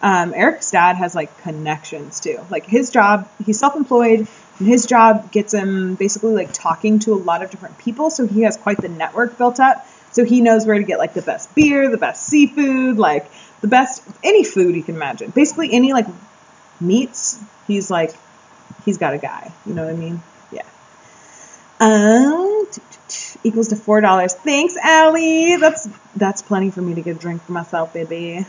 Eric's dad has like connections too. Like his job, he's self-employed, and his job gets him basically like talking to a lot of different people. So he has quite the network built up. So he knows where to get like the best beer, the best seafood, like the best, any food you can imagine. Basically any like meats, he's got a guy. You know what I mean? Yeah. Equals to $4. Thanks, Allie. That's plenty for me to get a drink for myself, baby.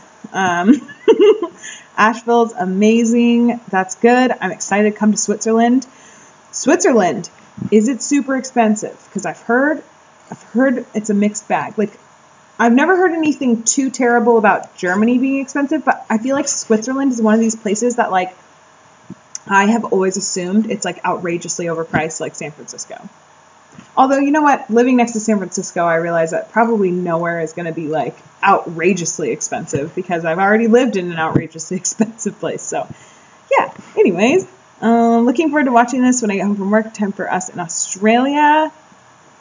Asheville's amazing. That's good. I'm excited to come to Switzerland. Switzerland, is it super expensive? Because I've heard it's a mixed bag. Like, I've never heard anything too terrible about Germany being expensive, but I feel like Switzerland is one of these places that, like, I have always assumed it's, like, outrageously overpriced, like San Francisco. Although, you know what? Living next to San Francisco, I realize that probably nowhere is going to be, like, outrageously expensive because I've already lived in an outrageously expensive place. So, yeah. Anyways, looking forward to watching this when I get home from work. Time for us in Australia.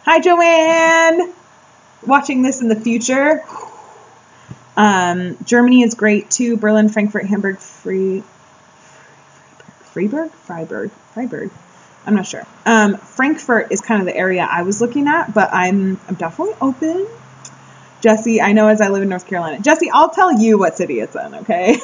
Hi, Joanne! Watching this in the future. Germany is great too. Berlin, Frankfurt, Hamburg, Freiburg. I'm not sure. Frankfurt is kind of the area I was looking at, but I'm definitely open. Jesse, I know as I live in North Carolina. Jesse, I'll tell you what city it's in, okay?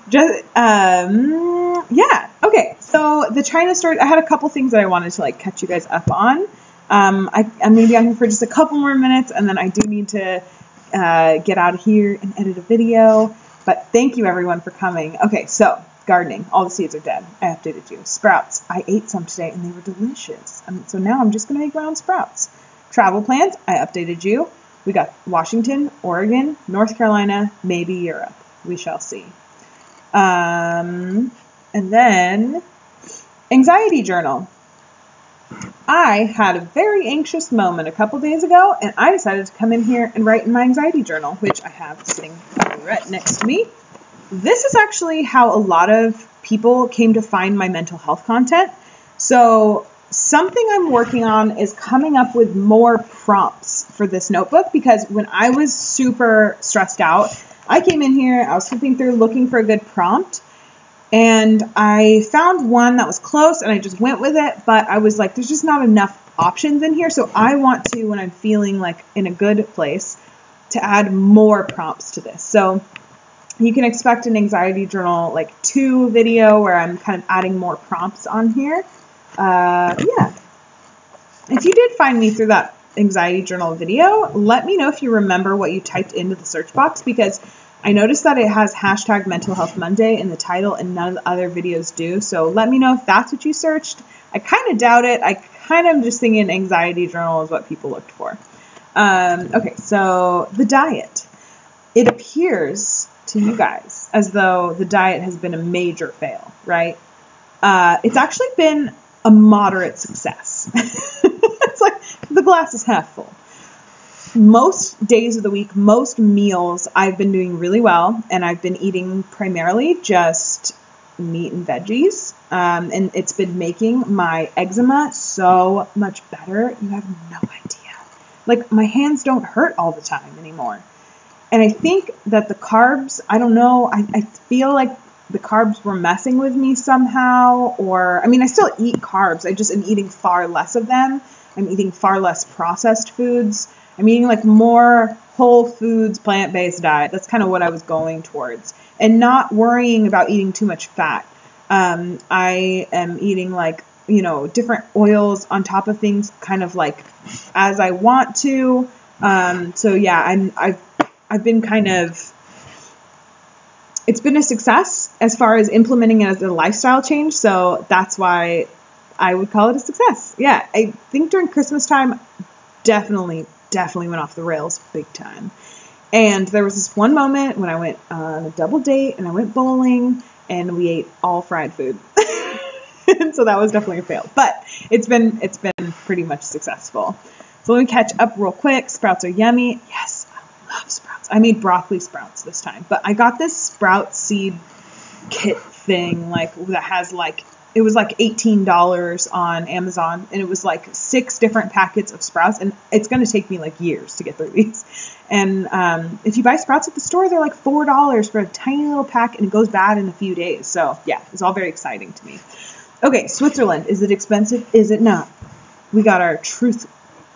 Just, yeah. Okay. So the China story, I had a couple things that I wanted to like catch you guys up on. I'm going to be on here for just a couple more minutes, and then I do need to get out of here and edit a video. But thank you everyone for coming. Okay, so gardening. All the seeds are dead. I updated you. Sprouts. I ate some today, and they were delicious. So now I'm just going to make my own sprouts. Travel plans. I updated you. We got Washington, Oregon, North Carolina, maybe Europe. We shall see. And then anxiety journal. I had a very anxious moment a couple days ago, and I decided to come in here and write in my anxiety journal, which I have sitting right next to me. This is actually how a lot of people came to find my mental health content. So something I'm working on is coming up with more prompts for this notebook, because when I was super stressed out, I came in here, I was flipping through looking for a good prompt, and I found one that was close and I just went with it, but I was like, there's just not enough options in here. So I want to, when I'm feeling like in a good place, to add more prompts to this. So you can expect an anxiety journal like 2 video where I'm kind of adding more prompts on here. Yeah. If you did find me through that anxiety journal video, let me know if you remember what you typed into the search box, because I noticed that it has hashtag Mental Health Monday in the title and none of the other videos do. So let me know if that's what you searched. I kind of doubt it. I kind of just thinking anxiety journal is what people looked for. Okay, so the diet. It appears to you guys as though the diet has been a major fail, right? It's actually been a moderate success. It's like the glass is half full. Most days of the week, most meals, I've been doing really well, and I've been eating primarily just meat and veggies, and it's been making my eczema so much better. You have no idea. Like, my hands don't hurt all the time anymore. And I think that the carbs, I don't know, I feel like the carbs were messing with me somehow, or, I mean, I still eat carbs, I just am eating far less of them. I'm eating far less processed foods. I'm eating like more whole foods, plant-based diet. That's kind of what I was going towards. And not worrying about eating too much fat. I am eating like, you know, different oils on top of things kind of like as I want to. So yeah, I've been kind of, it's been a success as far as implementing it as a lifestyle change. So that's why I would call it a success. Yeah, I think during Christmas time, definitely went off the rails big time. And there was this one moment when I went on a double date and I went bowling and we ate all fried food. And so that was definitely a fail, but it's been pretty much successful. So let me catch up real quick. Sprouts are yummy. Yes, I love sprouts. I made broccoli sprouts this time, but I got this sprout seed kit thing like that has like, it was like $18 on Amazon, and it was like 6 different packets of sprouts, and it's going to take me like years to get through these. And if you buy sprouts at the store, they're like $4 for a tiny little pack, and it goes bad in a few days. So yeah, it's all very exciting to me. Okay, Switzerland. Is it expensive? Is it not? We got our truth,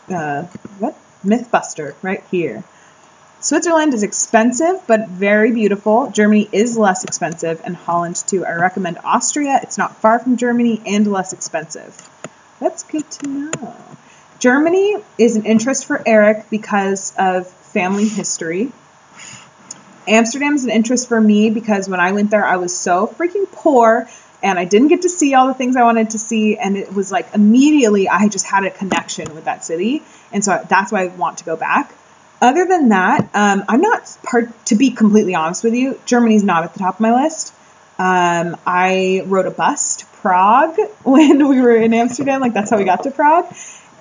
Mythbuster right here. Switzerland is expensive, but very beautiful. Germany is less expensive, and Holland too. I recommend Austria. It's not far from Germany and less expensive. That's good to know. Germany is an interest for Eric because of family history. Amsterdam is an interest for me because when I went there, I was so freaking poor and I didn't get to see all the things I wanted to see. And it was like immediately I just had a connection with that city. And so that's why I want to go back. Other than that, I'm not to be completely honest with you, Germany's not at the top of my list. I rode a bus to Prague when we were in Amsterdam. Like that's how we got to Prague.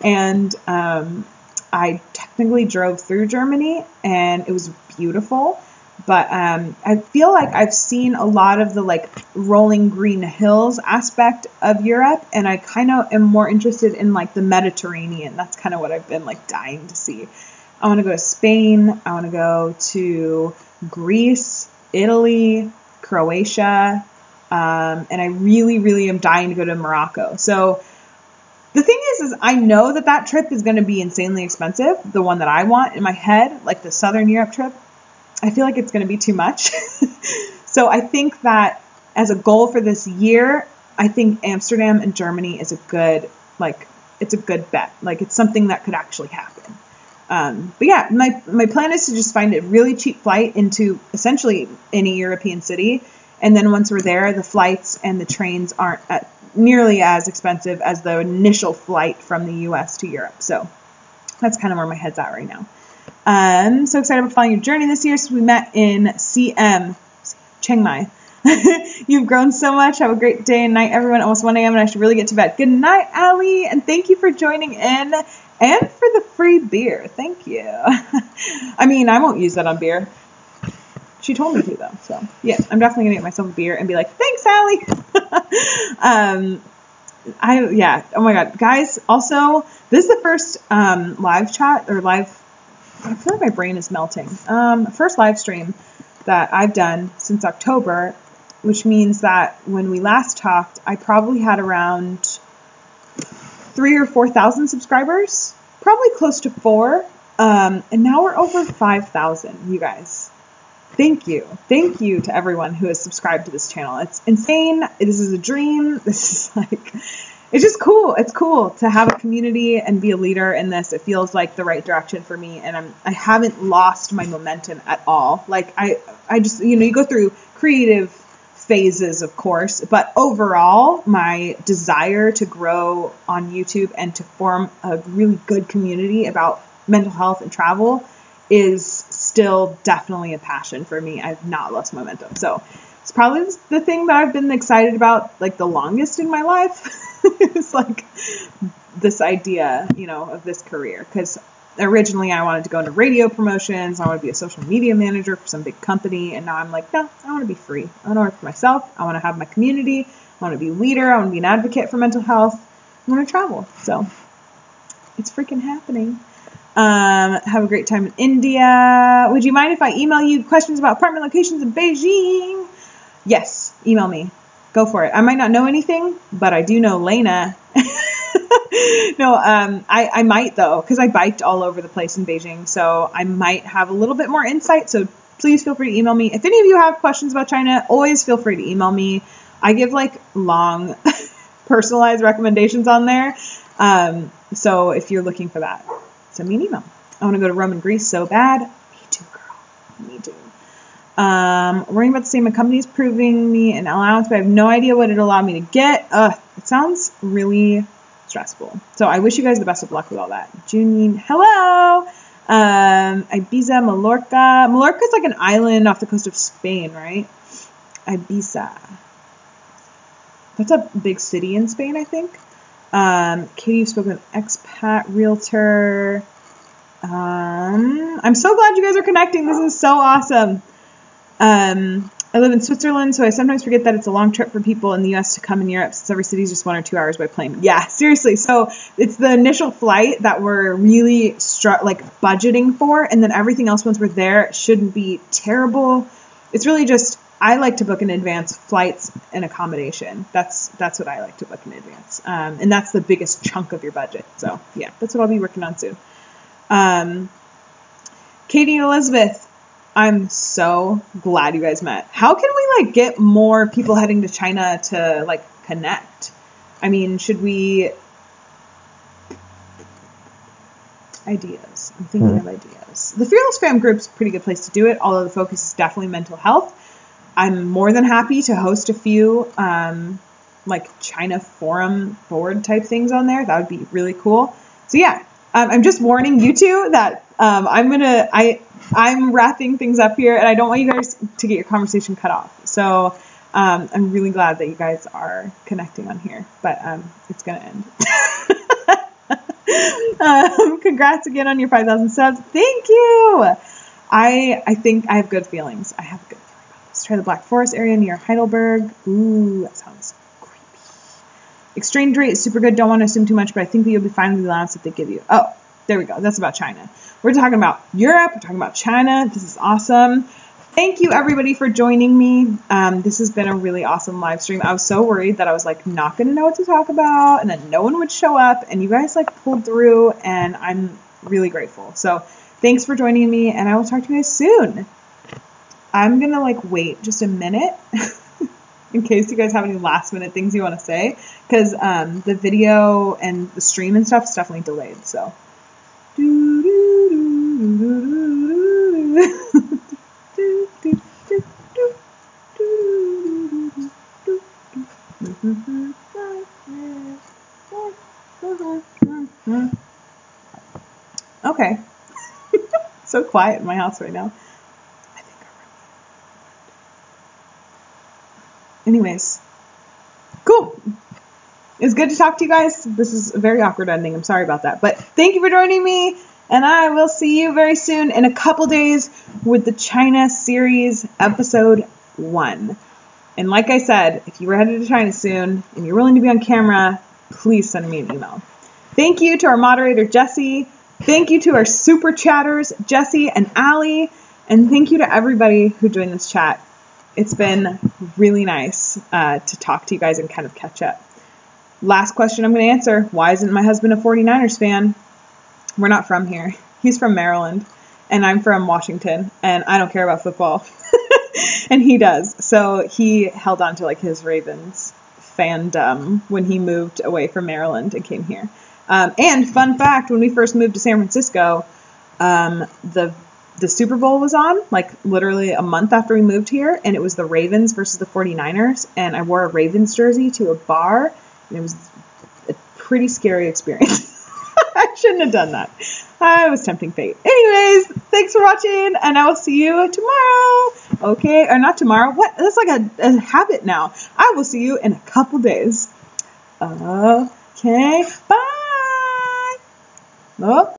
And I technically drove through Germany and it was beautiful. But I feel like I've seen a lot of the like rolling green hills aspect of Europe, and I kind of am more interested in like the Mediterranean. That's kind of what I've been like dying to see. I want to go to Spain. I want to go to Greece, Italy, Croatia, and I really, really am dying to go to Morocco. So the thing is I know that trip is going to be insanely expensive. The one that I want in my head, like the Southern Europe trip, I feel like it's going to be too much. So I think that as a goal for this year, I think Amsterdam and Germany is a good, like, it's a good bet. Like, it's something that could actually happen. But yeah, my plan is to just find a really cheap flight into essentially any European city. And then once we're there, the flights and the trains aren't nearly as expensive as the initial flight from the US to Europe. So that's kind of where my head's at right now. I'm so excited about following your journey this year. So we met in CM, Chiang Mai. You've grown so much. Have a great day and night, everyone. Almost 1 a.m. and I should really get to bed. Good night, Allie. And thank you for joining in and for the free beer. Thank you. I mean, I won't use that on beer. She told me to, though. So, yeah, I'm definitely going to get myself a beer and be like, thanks, Allie. Oh my God. Guys, also, this is the first live chat or live, I feel like my brain is melting. First live stream that I've done since October, which means that when we last talked, I probably had around 3,000 or 4,000 subscribers, probably close to 4. And now we're over 5,000, you guys. Thank you. Thank you to everyone who has subscribed to this channel. It's insane. This is a dream. This is like, it's just cool. It's cool to have a community and be a leader in this. It feels like the right direction for me. And I haven't lost my momentum at all. Like I just, you go through creative phases, of course, but overall, my desire to grow on YouTube and to form a really good community about mental health and travel is still definitely a passion for me. I've not lost momentum. So it's probably the thing that I've been excited about like the longest in my life. It's like this idea, of this career. Because originally I wanted to go into radio promotions. I want to be a social media manager for some big company. And now I'm like, no, I want to be free. I want to work for myself. I want to have my community. I want to be a leader. I want to be an advocate for mental health. I want to travel. So it's freaking happening. Have a great time in India. Would you mind if I email you questions about apartment locations in Beijing? Yes, email me. Go for it. I might not know anything, but I do know Lena. No, I might though, because I biked all over the place in Beijing, so I might have a little bit more insight. So please feel free to email me. If any of you have questions about China, always feel free to email me. I give like long personalized recommendations on there. So if you're looking for that, send me an email. I want to go to Rome and Greece so bad. Me too, girl. Me too. Worrying about the statement companies proving me an allowance, but I have no idea what it'll allow me to get. It sounds really stressful. So I wish you guys the best of luck with all that. Junine, hello. Ibiza, Mallorca. Mallorca is like an island off the coast of Spain, right? Ibiza. That's a big city in Spain, I think. Katie, you've spoken with expat realtor. I'm so glad you guys are connecting. This is so awesome. I live in Switzerland, so I sometimes forget that it's a long trip for people in the US to come in Europe, since every city is just 1 or 2 hours by plane. Yeah, seriously. So it's the initial flight that we're really budgeting for, and then everything else once we're there shouldn't be terrible. It's really just, I like to book in advance flights and accommodation. That's what I like to book in advance. And that's the biggest chunk of your budget. So yeah, that's what I'll be working on soon. Katie and Elizabeth, I'm so glad you guys met. How can we get more people heading to China to connect? I mean, should we... Ideas. I'm thinking of ideas. The Fearless Fam group's a pretty good place to do it, although the focus is definitely mental health. I'm more than happy to host a few China forum board type things on there. That would be really cool. So yeah, I'm just warning you two that I'm wrapping things up here, and I don't want you guys to get your conversation cut off. So I'm really glad that you guys are connecting on here, but it's gonna end. Congrats again on your 5,000 subs. Thank you. I think I have good feelings. I have a good feeling about this. Try the Black Forest area near Heidelberg. Ooh, that sounds creepy. Exchange rate is super good. Don't want to assume too much, but I think that you'll be fine with the allowance that they give you. Oh, there we go. That's about China. We're talking about Europe. We're talking about China. This is awesome. Thank you, everybody, for joining me. This has been a really awesome live stream. I was so worried that I was not going to know what to talk about and that no one would show up, and you guys pulled through, and I'm really grateful. So thanks for joining me, and I will talk to you guys soon. I'm going to like wait just a minute in case you guys have any last minute things you want to say, because the video and the stream and stuff is definitely delayed. So. Okay. So quiet in my house right now. Anyways, cool. It's good to talk to you guys. This is a very awkward ending. I'm sorry about that. But thank you for joining me. And I will see you very soon in a couple days with the China series episode 1. And like I said, if you were headed to China soon and you're willing to be on camera, please send me an email. Thank you to our moderator, Jesse. Thank you to our super chatters, Jesse and Allie. And thank you to everybody who joined this chat. It's been really nice to talk to you guys and kind of catch up. Last question I'm going to answer. Why isn't my husband a 49ers fan? We're not from here. He's from Maryland, and I'm from Washington, and I don't care about football. And he does. So he held on to like his Ravens fandom when he moved away from Maryland and came here. And fun fact, when we first moved to San Francisco, the Super Bowl was on, like literally a month after we moved here, and it was the Ravens versus the 49ers, and I wore a Ravens jersey to a bar, and it was a pretty scary experience. I shouldn't have done that. I was tempting fate. Anyways, thanks for watching, and I will see you tomorrow. Okay, or not tomorrow. What? That's like a habit now. I will see you in a couple days. Okay, bye. Oh.